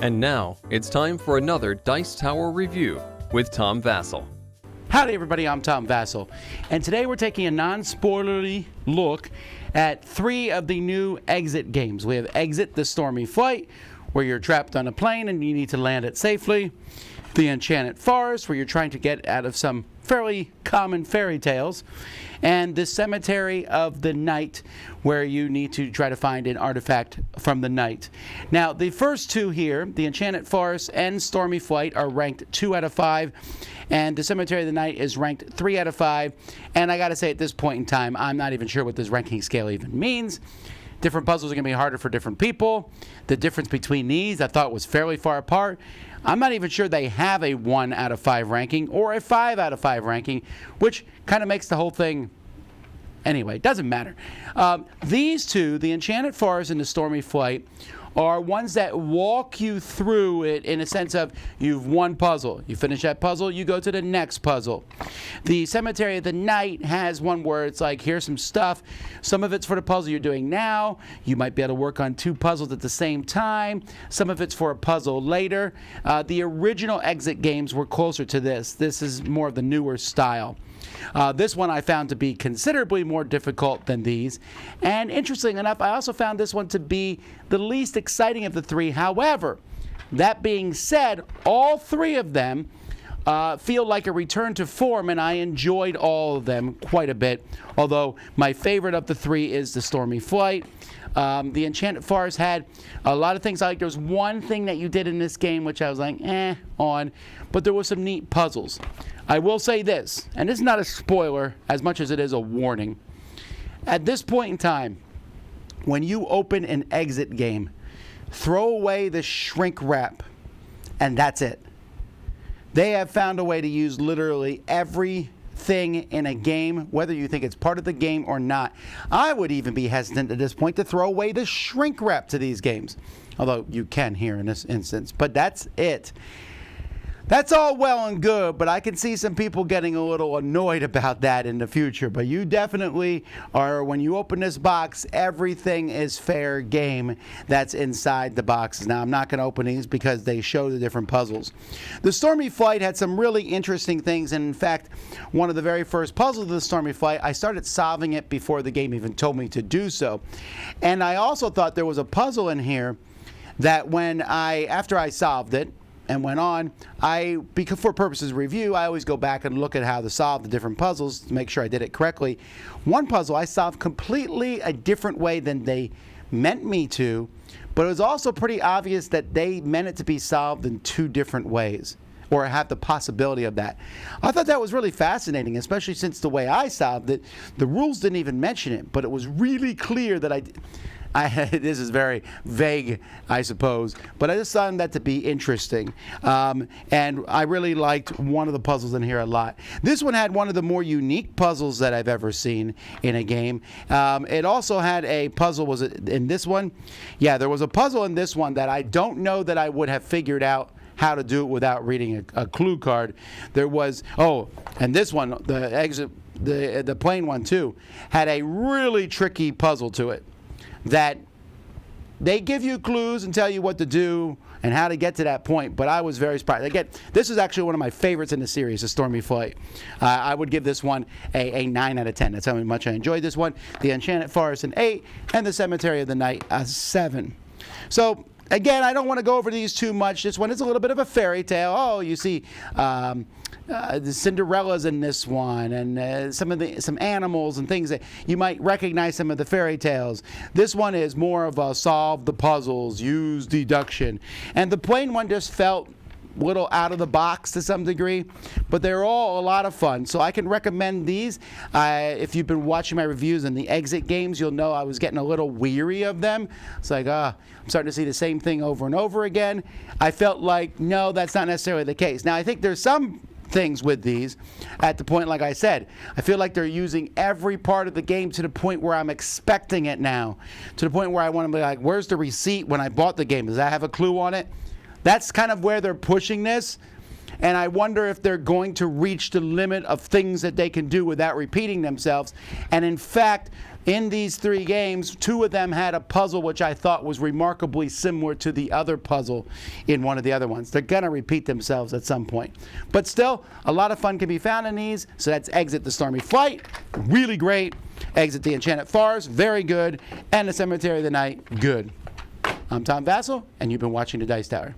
And now, it's time for another Dice Tower review with Tom Vasel. Howdy everybody, I'm Tom Vasel, and today we're taking a non-spoilery look at 3 of the new Exit games. We have Exit, the Stormy Flight, where you're trapped on a plane and you need to land it safely. The Enchanted Forest, where you're trying to get out of some fairly common fairy tales. And the Cemetery of the Night, where you need to try to find an artifact from the night. Now, the first 2 here, the Enchanted Forest and Stormy Flight, are ranked 2 out of 5. And the Cemetery of the Night is ranked 3 out of 5. And I gotta say, at this point in time, I'm not even sure what this ranking scale even means. Different puzzles are going to be harder for different people. The difference between these, I thought, was fairly far apart. I'm not even sure they have a 1 out of 5 ranking or a 5 out of 5 ranking, which kind of makes the whole thing... Anyway, it doesn't matter. These 2, the Enchanted Forest and the Stormy Flight, are ones that walk you through it in a sense of you've one puzzle. You finish that puzzle, you go to the next puzzle. The Cemetery of the Night has one where it's like, here's some stuff. Some of it's for the puzzle you're doing now. You might be able to work on 2 puzzles at the same time. Some of it's for a puzzle later. The original Exit games were closer to this. This is more of the newer style. This one I found to be considerably more difficult than these. And interesting enough, I also found this one to be the least exciting of the 3. However, that being said, all 3 of them feel like a return to form, and I enjoyed all of them quite a bit. Although my favorite of the 3 is the Stormy Flight. The Enchanted Forest had a lot of things I like. There was one thing that you did in this game which I was like, on, but there was some neat puzzles. I will say this, and this is not a spoiler as much as it is a warning. At this point in time, when you open an Exit game, throw away the shrink wrap, and that's it. They have found a way to use literally everything in a game, whether you think it's part of the game or not. I would even be hesitant at this point to throw away the shrink wrap to these games, although you can here in this instance, but that's it. That's all well and good, but I can see some people getting a little annoyed about that in the future. But you definitely are, when you open this box, everything is fair game that's inside the boxes. Now, I'm not going to open these because they show the different puzzles. The Stormy Flight had some really interesting things, and in fact, one of the very first puzzles of the Stormy Flight, I started solving it before the game even told me to do so. And I also thought there was a puzzle in here that after I solved it, and went on, because for purposes of review, I always go back and look at how to solve the different puzzles to make sure I did it correctly. One puzzle I solved completely a different way than they meant me to, but it was also pretty obvious that they meant it to be solved in 2 different ways, or have the possibility of that. I thought that was really fascinating, especially since the way I solved it, the rules didn't even mention it, but it was really clear that this is very vague, I suppose, but I just found that to be interesting. And I really liked one of the puzzles in here a lot. This one had one of the more unique puzzles that I've ever seen in a game. It also had a puzzle, was it in this one? Yeah, there was a puzzle in this one that I don't know that I would have figured out how to do it without reading a clue card. There was, and this one, the Exit, the plane one too, had a really tricky puzzle to it. That they give you clues and tell you what to do and how to get to that point, but I was very surprised. Again, this is actually one of my favorites in the series, the Stormy Flight. I would give this one a 9 out of 10. That's how much I enjoyed this one. The Enchanted Forest an 8, and the Cemetery of the Night a 7. So, again, I don't want to go over these too much. This one is a little bit of a fairy tale. You see the Cinderella's in this one, and some animals and things that you might recognize some of the fairy tales. This one is more of a solve the puzzles, use deduction. And the plain one just felt a little out of the box to some degree, but they're all a lot of fun. So I can recommend these. If you've been watching my reviews in the Exit games, you'll know I was getting a little weary of them. It's like, I'm starting to see the same thing over and over again. I felt like, no, that's not necessarily the case. Now, I think there's some things with these at the point, like I said, I feel like they're using every part of the game to the point where I'm expecting it now, to the point where I want to be like, where's the receipt when I bought the game? Does that have a clue on it? That's kind of where they're pushing this, and I wonder if they're going to reach the limit of things that they can do without repeating themselves. And in fact, In these 3 games, 2 of them had a puzzle which I thought was remarkably similar to the other puzzle in one of the other ones. They're going to repeat themselves at some point. But still, a lot of fun can be found in these. So that's Exit the Stormy Flight, really great. Exit the Enchanted Forest, very good. And the Cemetery of the Night, good. I'm Tom Vasel, and you've been watching the Dice Tower.